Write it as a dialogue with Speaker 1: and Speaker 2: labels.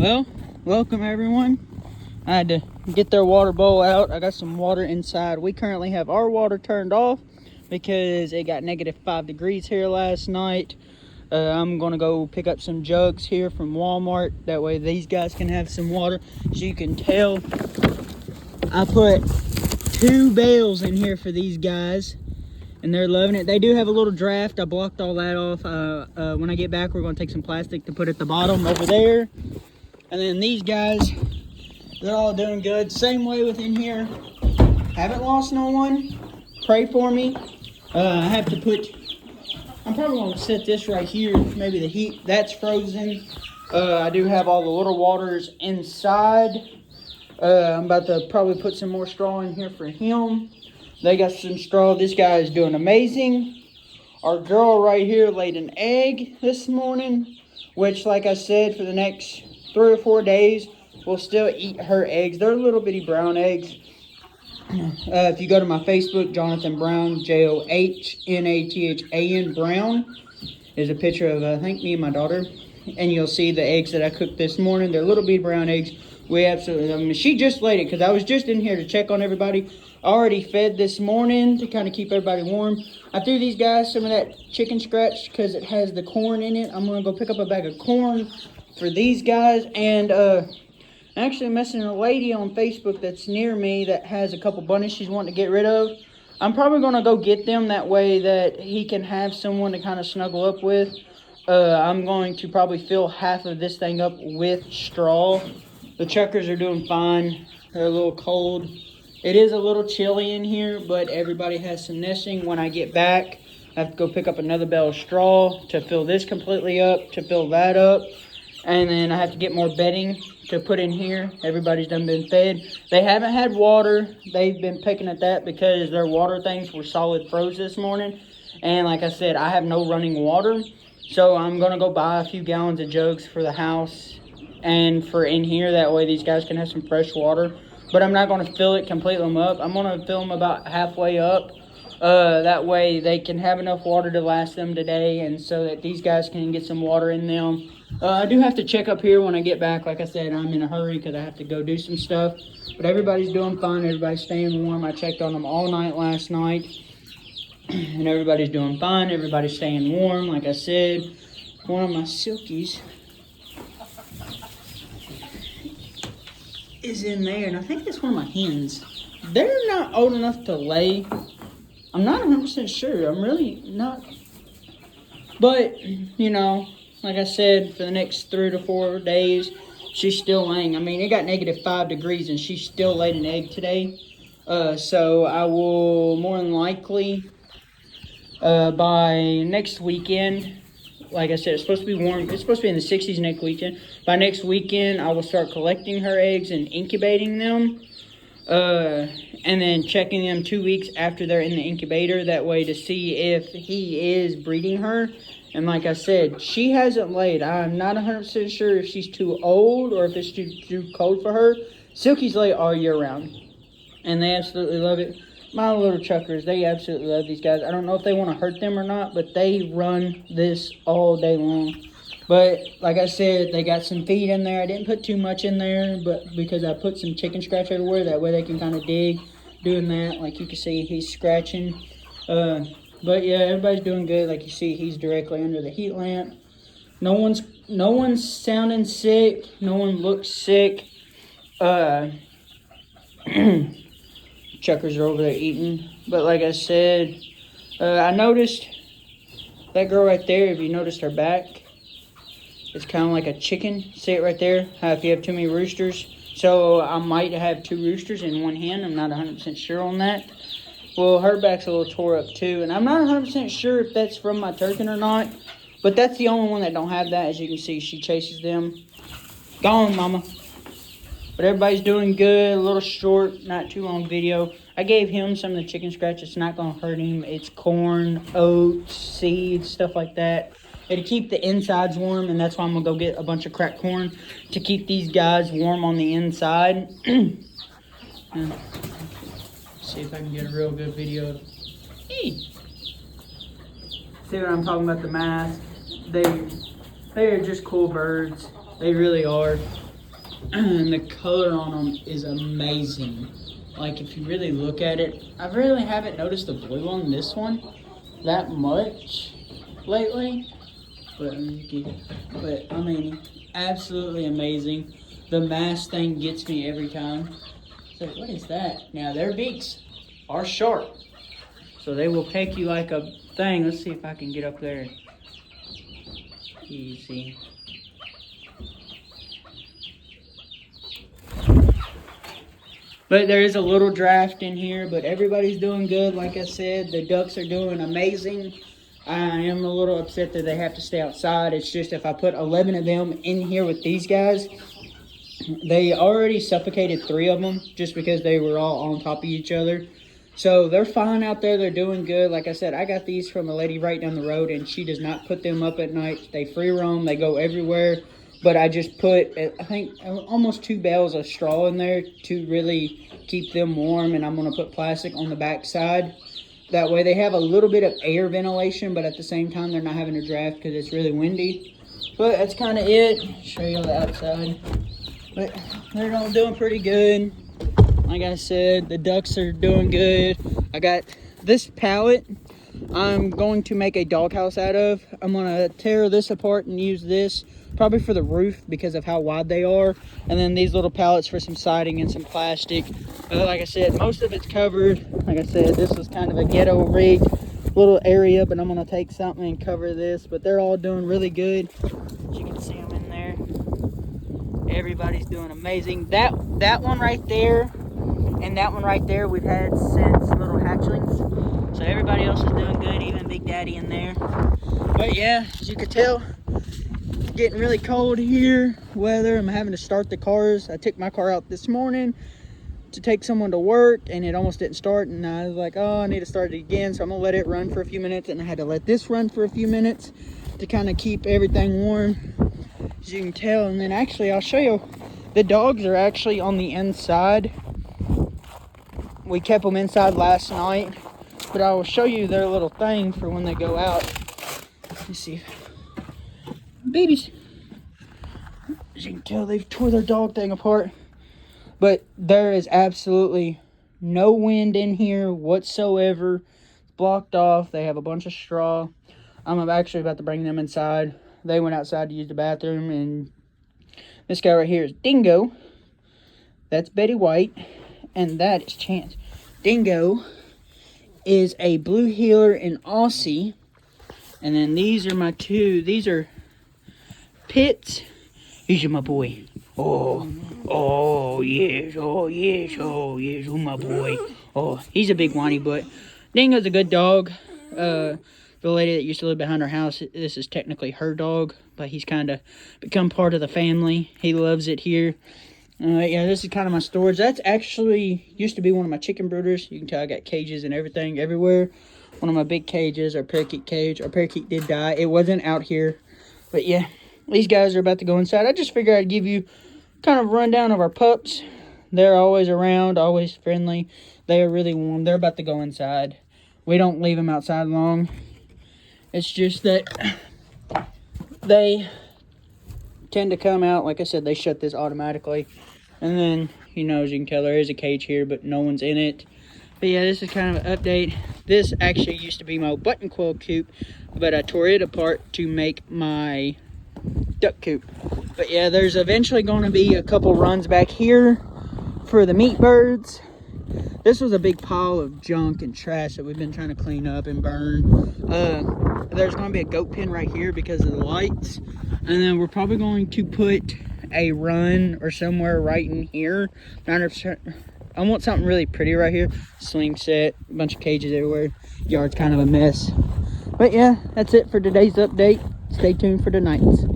Speaker 1: Well, welcome everyone. I had to get their water bowl out. I got some water inside. We currently have our water turned off because it got -5 degrees here last night. I'm gonna go pick up some jugs here from Walmart. That way these guys can have some water. As you can tell, I put 2 bales in here for these guys and they're loving it. They do have a little draft. I blocked all that off. When I get back, we're gonna take some plastic to put at the bottom over there. And then these guys, they're all doing good. Same way within here. Haven't lost no one. Pray for me. I have to put, I'm probably going to set this right here. Maybe the heat, that's frozen. I do have all the little waters inside. I'm about to probably put some more straw in here for him. They got some straw. This guy is doing amazing. Our girl right here laid an egg this morning, which, like I said, for the next 3 or 4 days, we'll still eat her eggs. They're little bitty brown eggs. If you go to my Facebook, Jonathan Brown, JOHNATHAN Brown, is a picture of, I think, me and my daughter. And you'll see the eggs that I cooked this morning. They're little bitty brown eggs. We absolutely love them. She just laid it because I was just in here to check on everybody. Already fed this morning to kind of keep everybody warm. I threw these guys some of that chicken scratch because it has the corn in it. I'm going to go pick up a bag of corn for these guys. And actually messaging a lady on Facebook that's near me that has a couple bunnies she's wanting to get rid of. I'm probably going to go get them that way that he can have someone to kind of snuggle up with. I'm going to probably fill half of this thing up with straw. The chuckers are doing fine. They're a little cold. It is a little chilly in here, but everybody has some nesting. When I get back, I have to go pick up another bale of straw to fill this completely up, to fill that up. And then I have to get more bedding to put in here. Everybody's done been fed. They haven't had water. They've been picking at that because their water things were solid froze this morning. And like I said, I have no running water. So I'm going to go buy a few gallons of jugs for the house and for in here. That way these guys can have some fresh water. But I'm not going to fill it completely up. I'm going to fill them about halfway up. That way they can have enough water to last them today, and so that these guys can get some water in them. I do have to check up here when I get back. Like I said, I'm in a hurry because I have to go do some stuff. But everybody's doing fine. Everybody's staying warm. I checked on them all night last night. And everybody's doing fine. Everybody's staying warm. Like I said, one of my silkies is in there. And I think that's one of my hens. They're not old enough to lay. I'm not 100% sure. I'm really not. But, you know, like I said, for the next 3 to 4 days, she's still laying. I mean, it got -5 degrees and she still laid an egg today. So I will more than likely, by next weekend, like I said, it's supposed to be warm. It's supposed to be in the 60s next weekend. By next weekend, I will start collecting her eggs and incubating them. And then checking them 2 weeks after they're in the incubator. That way to see if he is breeding her. And like I said, she hasn't laid. I'm not 100% sure if she's too old or if it's too cold for her. Silkies lay all year round. And they absolutely love it. My little chuckers, they absolutely love these guys. I don't know if they want to hurt them or not, but they run this all day long. But like I said, they got some feed in there. I didn't put too much in there, but because I put some chicken scratch everywhere, that way they can kind of dig. Doing that, like you can see, he's scratching. But yeah, everybody's doing good. Like you see, he's directly under the heat lamp. No one's sounding sick. No one looks sick. Chuckers are over there eating. But like I said, I noticed that girl right there. If you noticed her back, it's kind of like a chicken. See it right there? How if you have too many roosters. So I might have 2 roosters in one hen. I'm not 100% sure on that. Well, her back's a little tore up too. And I'm not 100% sure if that's from my turkey or not. But that's the only one that don't have that. As you can see, she chases them. Gone, mama. But everybody's doing good. A little short, not too long video. I gave him some of the chicken scratch. It's not going to hurt him. It's corn, oats, seeds, stuff like that. It'll keep the insides warm, and that's why I'm going to go get a bunch of cracked corn to keep these guys warm on the inside. See if I can get a real good video. Hey! See what I'm talking about, the mask? They are just cool birds. They really are. And the color on them is amazing. Like, if you really look at it, I really haven't noticed the blue on this one that much lately. But I mean, absolutely amazing. The mask thing gets me every time. So what is that? Now their beaks are sharp, so they will peck you like a thing. Let's see if I can get up there. Easy. But there is a little draft in here, but everybody's doing good. Like I said, the ducks are doing amazing. I am a little upset that they have to stay outside. It's just if I put 11 of them in here with these guys, they already suffocated 3 of them just because they were all on top of each other. So they're fine out there. They're doing good. Like I said, I got these from a lady right down the road, and she does not put them up at night. They free roam. They go everywhere. But I just put, I think, almost 2 bales of straw in there to really keep them warm. And I'm going to put plastic on the back side. That way they have a little bit of air ventilation, but at the same time they're not having a draft because it's really windy. But that's kind of it. Show you the outside. But they're all doing pretty good. Like I said, the ducks are doing good. I got this pallet I'm going to make a doghouse out of. I'm going to tear this apart and use this probably for the roof because of how wide they are. And then these little pallets for some siding and some plastic. Like I said, most of it's covered. Like I said, this was kind of a ghetto rig little area, but I'm going to take something and cover this. But they're all doing really good. As you can see them in there. Everybody's doing amazing. That one right there and that one right there we've had since little hatchlings. So everybody else is doing good, even Big Daddy in there. But yeah, as you can tell, it's getting really cold here. Weather, I'm having to start the cars. I took my car out this morning to take someone to work and it almost didn't start, and I was like, oh, I need to start it again. So I'm gonna let it run for a few minutes, and I had to let this run for a few minutes to kind of keep everything warm, as you can tell. And then actually I'll show you, the dogs are actually on the inside. We kept them inside last night, but I will show you their little thing for when they go out. Let's see, babies, as you can tell, they've tore their dog thing apart. But there is absolutely no wind in here whatsoever. It's blocked off. They have a bunch of straw. I'm actually about to bring them inside. They went outside to use the bathroom, and this guy right here is Dingo. That's Betty White, and that is Chance. Dingo is a blue heeler in Aussie, and then these are my 2. These are Pits. He's my boy. Oh yes, oh yes, oh yes, oh my boy. Oh, he's a big whiny butt. Dingo's a good dog. The lady that used to live behind our house, this is technically her dog, but he's kind of become part of the family. He loves it here. Yeah, this is kind of my storage. That's actually used to be one of my chicken brooders. You can tell I got cages and everything everywhere. One of my big cages, our parakeet cage. Our parakeet did die. It wasn't out here, but yeah. These guys are about to go inside. I just figured I'd give you kind of a rundown of our pups. They're always around, always friendly. They are really warm. They're about to go inside. We don't leave them outside long. It's just that they tend to come out. Like I said, they shut this automatically. And then, you know, as you can tell, there is a cage here, but no one's in it. But yeah, this is kind of an update. This actually used to be my button quill coop, but I tore it apart to make my duck coop. But yeah, there's eventually going to be a couple runs back here for the meat birds. This was a big pile of junk and trash that we've been trying to clean up and burn. There's going to be a goat pen right here because of the lights, and then we're probably going to put a run or somewhere right in here. 900%. I want something really pretty right here. Swing set, a bunch of cages everywhere. Yard's kind of a mess. But yeah, that's it for today's update. Stay tuned for tonight's.